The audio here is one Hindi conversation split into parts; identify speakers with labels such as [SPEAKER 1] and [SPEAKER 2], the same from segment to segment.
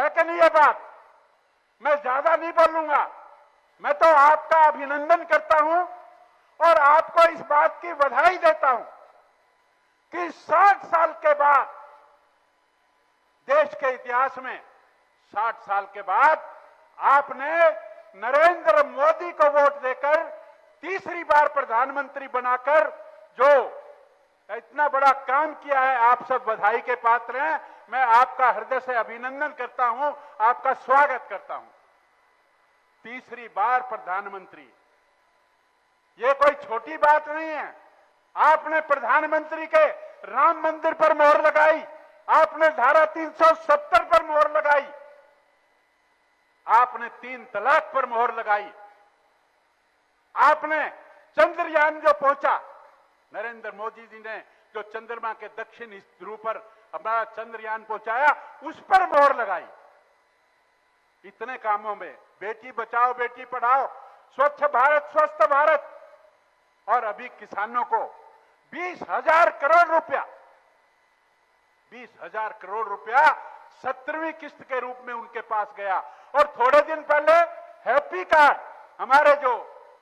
[SPEAKER 1] है कि नहीं ये बात? मैं ज्यादा नहीं बोलूंगा। मैं तो आपका अभिनंदन करता हूं और आपको इस बात की बधाई देता हूं कि 60 साल के बाद देश के इतिहास में 60 साल के बाद आपने नरेंद्र मोदी को वोट देकर तीसरी बार प्रधानमंत्री बनाकर जो इतना बड़ा काम किया है, आप सब बधाई के पात्र हैं। मैं आपका हृदय से अभिनंदन करता हूं, आपका स्वागत करता हूं। तीसरी बार प्रधानमंत्री, ये कोई छोटी बात नहीं है। आपने प्रधानमंत्री के राम मंदिर पर मोहर लगाई, आपने धारा 370 पर मोहर लगाई, आपने 3 तलाक पर मोहर लगाई, आपने चंद्रयान जो पहुंचा, नरेंद्र मोदी जी ने जो चंद्रमा के दक्षिण ध्रुव पर हमारा चंद्रयान पहुंचाया, उस पर मोहर लगाई। इतने कामों में बेटी बचाओ बेटी पढ़ाओ, स्वच्छ भारत स्वस्थ भारत, और अभी किसानों को 20,000 करोड़ रुपया 20,000 करोड़ रुपया 17वीं किस्त के रूप में उनके पास गया। और थोड़े दिन पहले हैप्पी कार्ड, हमारे जो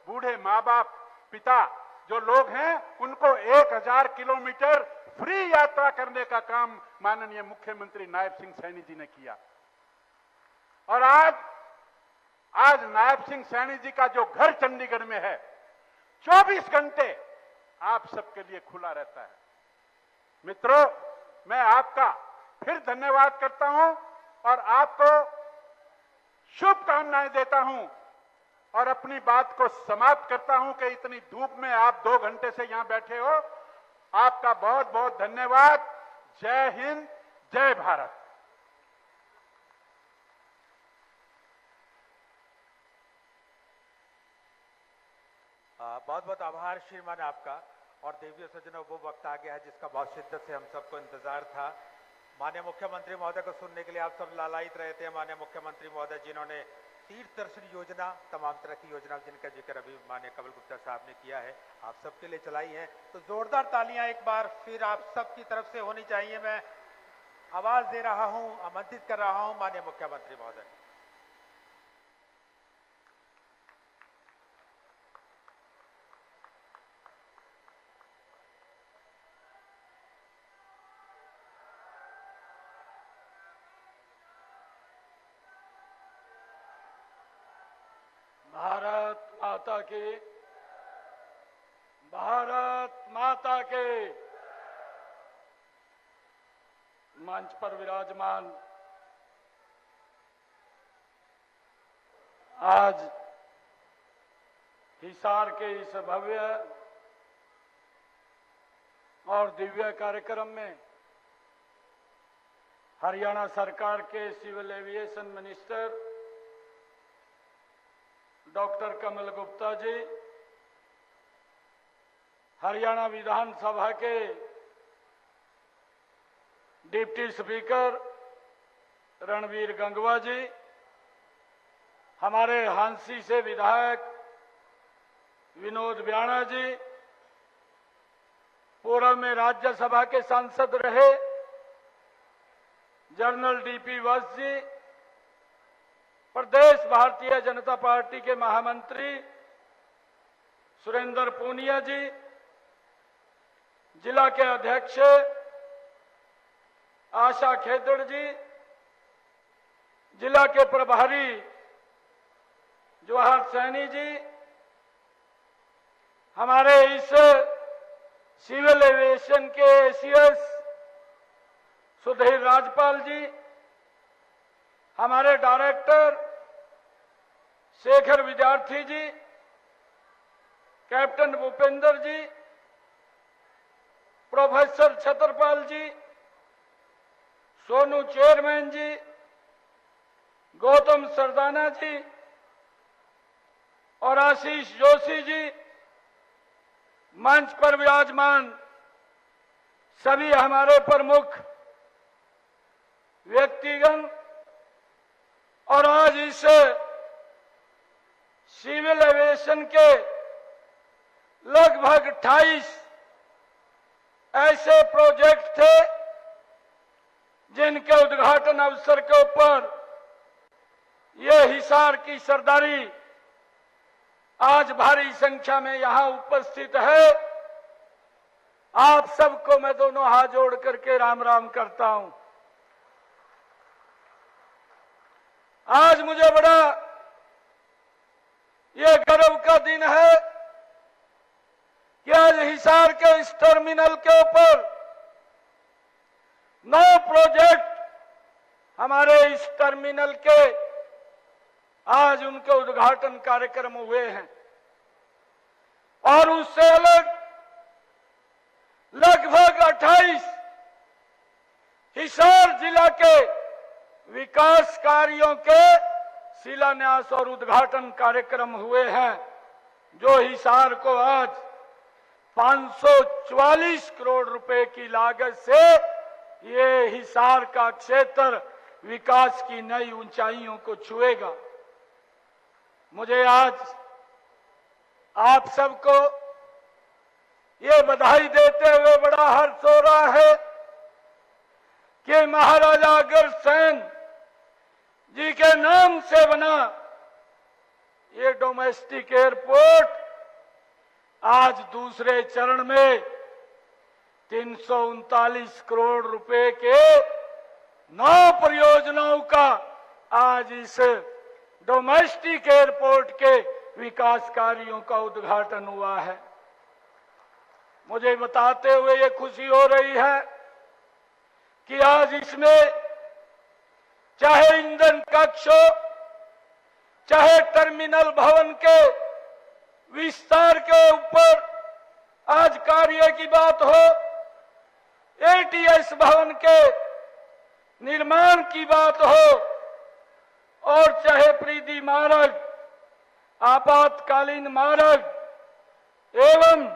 [SPEAKER 1] बूढ़े माँ बाप पिता जो लोग हैं, उनको 1000 किलोमीटर फ्री यात्रा करने का काम माननीय मुख्यमंत्री नायब सिंह सैनी जी ने किया। और आज नायब सिंह सैनी जी का जो घर चंडीगढ़ में है, 24 घंटे आप सबके लिए खुला रहता है। मित्रों, मैं आपका फिर धन्यवाद करता हूं और आपको शुभकामनाएं देता हूं और अपनी बात को समाप्त करता हूं कि इतनी धूप में आप 2 घंटे से यहां बैठे हो। आपका बहुत बहुत धन्यवाद। जय हिंद, जय भारत।
[SPEAKER 2] बहुत बहुत आभार श्रीमान आपका। और देवियों सज्जनों, वो वक्त आ गया है जिसका बहुत शिद्दत से हम सबको इंतजार था। माननीय मुख्यमंत्री महोदय को सुनने के लिए आप सब लालायित रहे थे। माननीय मुख्यमंत्री महोदय जिन्होंने तीर्थ दर्शन योजना, तमाम तरह की योजना जिनका जिक्र अभी माननीय कमल गुप्ता साहब ने किया है, आप सबके लिए चलाई है। तो जोरदार तालियां एक बार फिर आप सबकी तरफ से होनी चाहिए। मैं आवाज दे रहा हूं, आमंत्रित कर रहा हूं माननीय मुख्यमंत्री महोदय।
[SPEAKER 3] भारत माता के, भारत माता के। मंच पर विराजमान आज हिसार के इस भव्य और दिव्य कार्यक्रम में हरियाणा सरकार के सिविल एविएशन मिनिस्टर डॉक्टर कमल गुप्ता जी, हरियाणा विधानसभा के डिप्टी स्पीकर रणवीर गंगवा जी, हमारे हांसी से विधायक विनोद ब्याणा जी, पूर्व में राज्यसभा के सांसद रहे जनरल डीपी वत्स जी, प्रदेश भारतीय जनता पार्टी के महामंत्री सुरेंद्र पूनिया जी, जिला के अध्यक्ष आशा खेदड़ जी, जिला के प्रभारी जवाहर सैनी जी, हमारे इस सिविल एविएशन के एसीएस सुधीर राजपाल जी, हमारे डायरेक्टर शेखर विद्यार्थी जी, कैप्टन भूपेंद्र जी, प्रोफेसर छतरपाल जी, सोनू चेयरमैन जी, गौतम सरदाना जी और आशीष जोशी जी, मंच पर विराजमान सभी हमारे प्रमुख व्यक्तिगण और आज इस सिविल एविएशन के लगभग 28 ऐसे प्रोजेक्ट थे जिनके उद्घाटन अवसर के ऊपर ये हिसार की सरदारी आज भारी संख्या में यहां उपस्थित है। आप सबको मैं दोनों हाथ जोड़ करके राम राम करता हूं। आज मुझे बड़ा ये गर्व का दिन है कि आज हिसार के इस टर्मिनल के ऊपर 9 प्रोजेक्ट हमारे इस टर्मिनल के आज उनके उद्घाटन कार्यक्रम हुए हैं और उससे अलग लगभग 28 हिसार जिला के विकास कार्यों के शिलान्यास और उद्घाटन कार्यक्रम हुए हैं, जो हिसार को आज 544 करोड़ रुपए की लागत से ये हिसार का क्षेत्र विकास की नई ऊंचाइयों को छुएगा। मुझे आज आप सबको ये बधाई देते हुए बड़ा हर्ष हो रहा है कि महाराजा अग्रसेन जी के नाम से बना ये डोमेस्टिक एयरपोर्ट आज दूसरे चरण में 339 करोड़ रुपए के 9 परियोजनाओं का आज इस डोमेस्टिक एयरपोर्ट के विकास कार्यों का उद्घाटन हुआ है। मुझे बताते हुए ये खुशी हो रही है कि आज इसमें चाहे ईंधन कक्ष हो, चाहे टर्मिनल भवन के विस्तार के ऊपर आज कार्य की बात हो, एटीएस भवन के निर्माण की बात हो और चाहे प्रीति मार्ग, आपातकालीन मार्ग एवं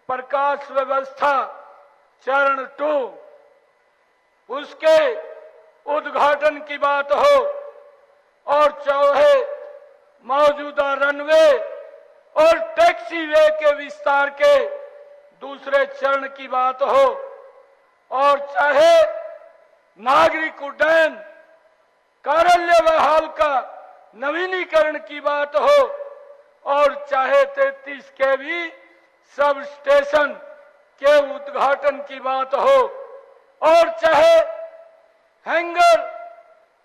[SPEAKER 3] प्रकाश व्यवस्था चरण 2 उसके उद्घाटन की बात हो और चाहे मौजूदा रनवे और टैक्सी वे के विस्तार के दूसरे चरण की बात हो और चाहे नागरिक उड्डयन कार्यालय व हाल का नवीनीकरण की बात हो और चाहे 33 केवी सब स्टेशन के उद्घाटन की बात हो और चाहे हैंगर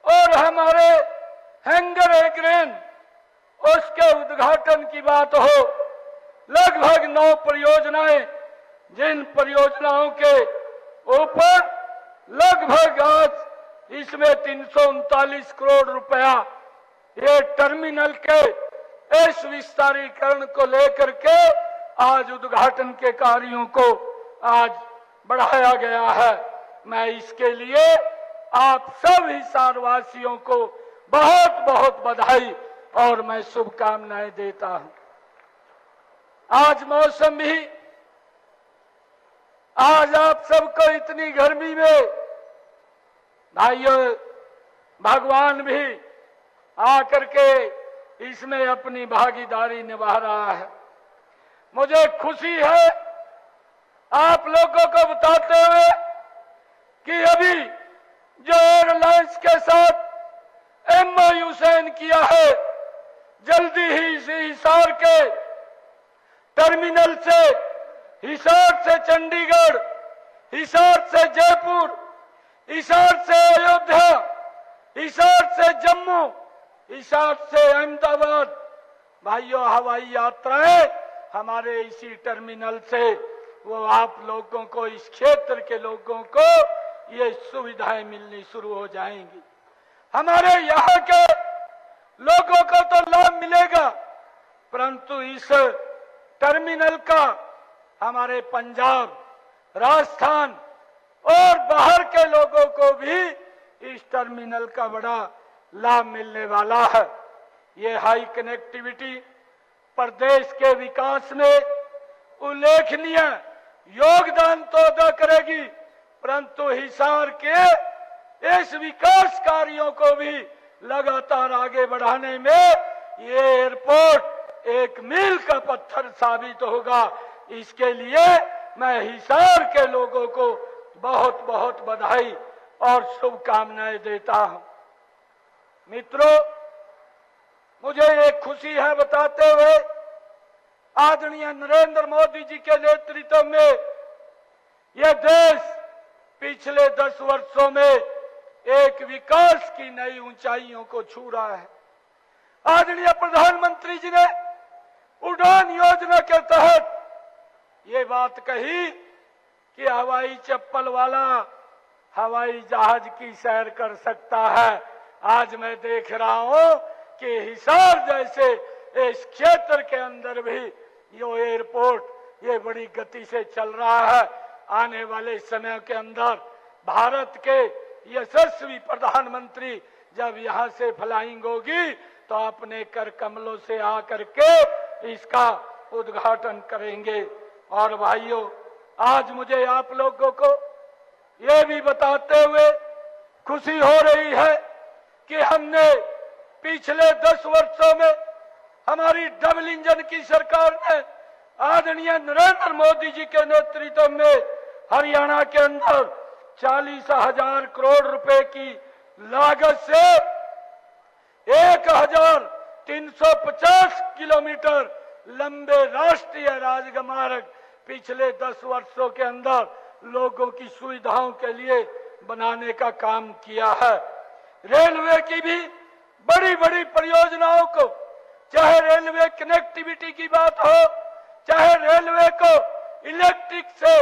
[SPEAKER 3] और हमारे हैंगर एग्रेन उसके उद्घाटन की बात हो, लगभग 9 परियोजनाएं, जिन परियोजनाओं के ऊपर लगभग आज इसमें 339 करोड़ रुपया ये टर्मिनल के इस विस्तारीकरण को लेकर के आज उद्घाटन के कार्यों को आज बढ़ाया गया है। मैं इसके लिए आप सब हिसार वासियों को बहुत बहुत बधाई और मैं शुभकामनाएं देता हूं। आज मौसम भी, आज आप सबको इतनी गर्मी में भाइयों भगवान भी आकर के इसमें अपनी भागीदारी निभा रहा है। मुझे खुशी है आप लोगों को बताते हुए कि अभी जो एयरलाइंस के साथ MOU साइन किया है, जल्दी ही इस हिसार के टर्मिनल से, हिसार से चंडीगढ़, हिसार से जयपुर, हिसार से अयोध्या, हिसार से जम्मू, हिसार से अहमदाबाद, भाइयों हवाई यात्राएं हमारे इसी टर्मिनल से वो आप लोगों को, इस क्षेत्र के लोगों को ये सुविधाएं मिलनी शुरू हो जाएंगी। हमारे यहाँ के लोगों को तो लाभ मिलेगा, परंतु इस टर्मिनल का हमारे पंजाब, राजस्थान और बाहर के लोगों को भी इस टर्मिनल का बड़ा लाभ मिलने वाला है। ये हाई कनेक्टिविटी प्रदेश के विकास में उल्लेखनीय योगदान तो अदा करेगी, परंतु हिसार के इस विकास कार्यों को भी लगातार आगे बढ़ाने में ये एयरपोर्ट एक मील का पत्थर साबित होगा। इसके लिए मैं हिसार के लोगों को बहुत बहुत बधाई और शुभकामनाएं देता हूं। मित्रों, मुझे एक खुशी है बताते हुए, आदरणीय नरेंद्र मोदी जी के नेतृत्व में यह देश पिछले 10 वर्षों में एक विकास की नई ऊंचाइयों को छू रहा है। आदरणीय प्रधानमंत्री जी ने उड़ान योजना के तहत ये बात कही कि हवाई चप्पल वाला हवाई जहाज की सैर कर सकता है। आज मैं देख रहा हूं कि हिसार जैसे इस क्षेत्र के अंदर भी यो एयरपोर्ट ये बड़ी गति से चल रहा है। आने वाले समय के अंदर भारत के यशस्वी प्रधानमंत्री जब यहां से फ्लाइंग होगी तो अपने कर कमलों से आकर के इसका उद्घाटन करेंगे। और भाइयों, आज मुझे आप लोगों को ये भी बताते हुए खुशी हो रही है कि हमने पिछले 10 वर्षों में हमारी डबल इंजन की सरकार ने आदरणीय नरेंद्र मोदी जी के नेतृत्व में हरियाणा के अंदर 40,000 करोड़ रुपए की लागत से 1,350 किलोमीटर लंबे राष्ट्रीय राजमार्ग पिछले 10 वर्षों के अंदर लोगों की सुविधाओं के लिए बनाने का काम किया है। रेलवे की भी बड़ी बड़ी परियोजनाओं को, चाहे रेलवे कनेक्टिविटी की बात हो, चाहे रेलवे को इलेक्ट्रिक से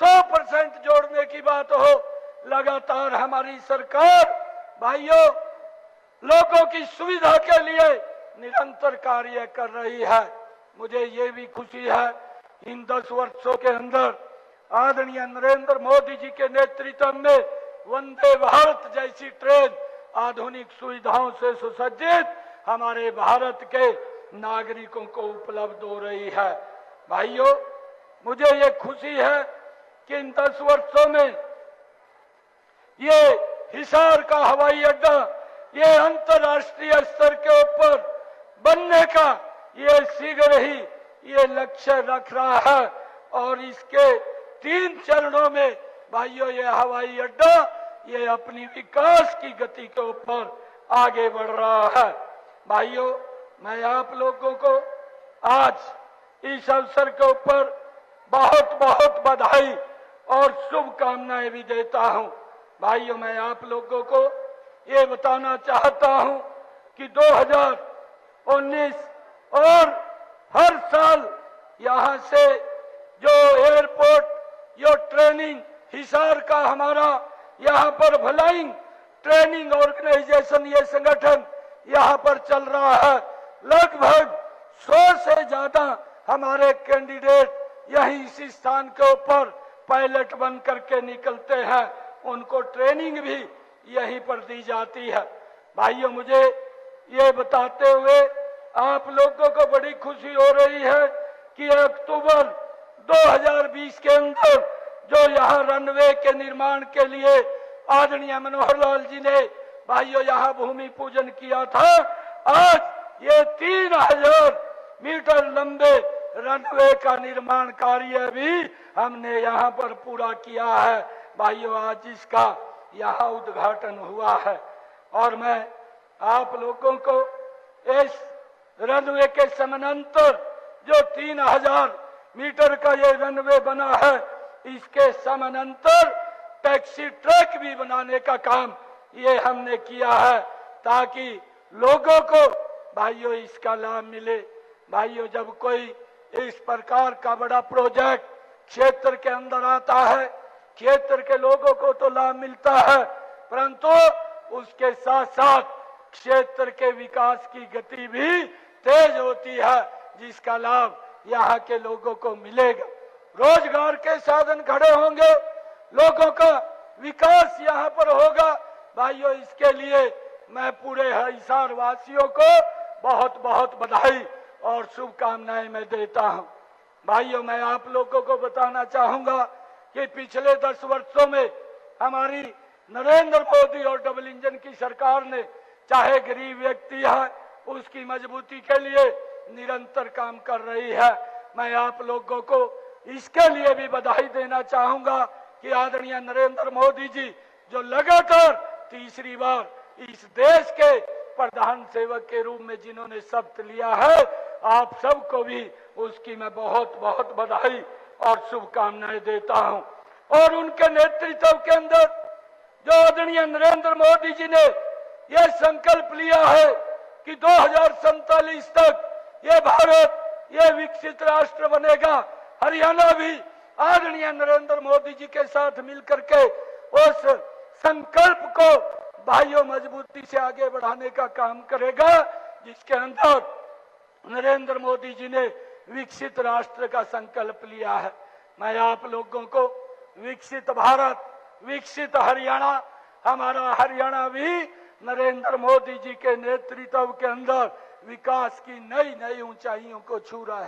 [SPEAKER 3] 100% जोड़ने की बात हो, लगातार हमारी सरकार भाइयों लोगों की सुविधा के लिए निरंतर कार्य कर रही है। मुझे ये भी खुशी है इन 10 वर्षों के अंदर आदरणीय नरेंद्र मोदी जी के नेतृत्व में वंदे भारत जैसी ट्रेन आधुनिक सुविधाओं से सुसज्जित हमारे भारत के नागरिकों को उपलब्ध हो रही है। भाइयों, मुझे ये खुशी है कि इन 10 वर्षों में ये हिसार का हवाई अड्डा ये अंतर्राष्ट्रीय स्तर के ऊपर बनने का ये शीघ्र ही ये लक्ष्य रख रहा है। और इसके 3 चरणों में भाइयों ये हवाई अड्डा ये अपनी विकास की गति के ऊपर आगे बढ़ रहा है। भाइयों, मैं आप लोगों को आज इस अवसर के ऊपर बहुत बहुत बधाई और शुभकामनाएं भी देता हूं। भाइयों, मैं आप लोगों को ये बताना चाहता हूं कि 2019 और हर साल यहां से जो एयरपोर्ट जो ट्रेनिंग हिसार का हमारा यहाँ पर फ्लाइंग ट्रेनिंग ऑर्गेनाइजेशन ये संगठन यहाँ पर चल रहा है। लगभग 100 से ज्यादा हमारे कैंडिडेट यही इसी स्थान के ऊपर पायलट बन करके निकलते हैं। उनको ट्रेनिंग भी यहीं पर दी जाती है। भाइयों, मुझे ये बताते हुए आप लोगों को बड़ी खुशी हो रही है कि अक्टूबर 2020 के अंदर जो यहाँ रनवे के निर्माण के लिए आदरणीय मनोहर लाल जी ने भाइयों यहाँ भूमि पूजन किया था, आज ये 3000 मीटर लंबे रनवे का निर्माण कार्य भी हमने यहाँ पर पूरा किया है। भाइयों, आज इसका यहाँ उद्घाटन हुआ है। और मैं आप लोगों को इस रनवे के समानांतर जो 3000 मीटर का ये रनवे बना है, इसके समानांतर टैक्सी ट्रैक भी बनाने का काम ये हमने किया है ताकि लोगों को भाइयों इसका लाभ मिले। भाइयों, जब कोई इस प्रकार का बड़ा प्रोजेक्ट क्षेत्र के अंदर आता है, क्षेत्र के लोगों को तो लाभ मिलता है, परंतु उसके साथ साथ क्षेत्र के विकास की गति भी तेज होती है, जिसका लाभ यहाँ के लोगों को मिलेगा। रोजगार के साधन खड़े होंगे, लोगों का विकास यहाँ पर होगा। भाइयों, इसके लिए मैं पूरे हिसार वासियों को बहुत बहुत बधाई और शुभकामनाएं मैं देता हूं। भाइयों, मैं आप लोगों को बताना चाहूंगा कि पिछले 10 वर्षों में हमारी नरेंद्र मोदी और डबल इंजन की सरकार ने चाहे गरीब व्यक्ति है उसकी मजबूती के लिए निरंतर काम कर रही है। मैं आप लोगों को इसके लिए भी बधाई देना चाहूंगा कि आदरणीय नरेंद्र मोदी जी जो लगातार तीसरी बार इस देश के प्रधान सेवक के रूप में जिन्होंने शपथ लिया है, आप सबको भी उसकी मैं बहुत बहुत बधाई और शुभकामनाएं देता हूं। और उनके नेतृत्व के अंदर जो आदरणीय नरेंद्र मोदी जी ने यह संकल्प लिया है कि 2047 तक ये भारत ये विकसित राष्ट्र बनेगा, हरियाणा भी आदरणीय नरेंद्र मोदी जी के साथ मिलकर के उस संकल्प को भाइयों मजबूती से आगे बढ़ाने का काम करेगा, जिसके अंदर नरेंद्र मोदी जी ने विकसित राष्ट्र का संकल्प लिया है। मैं आप लोगों को विकसित भारत, विकसित हरियाणा, हमारा हरियाणा भी नरेंद्र मोदी जी के नेतृत्व के अंदर विकास की नई नई ऊंचाइयों को छू रहा है।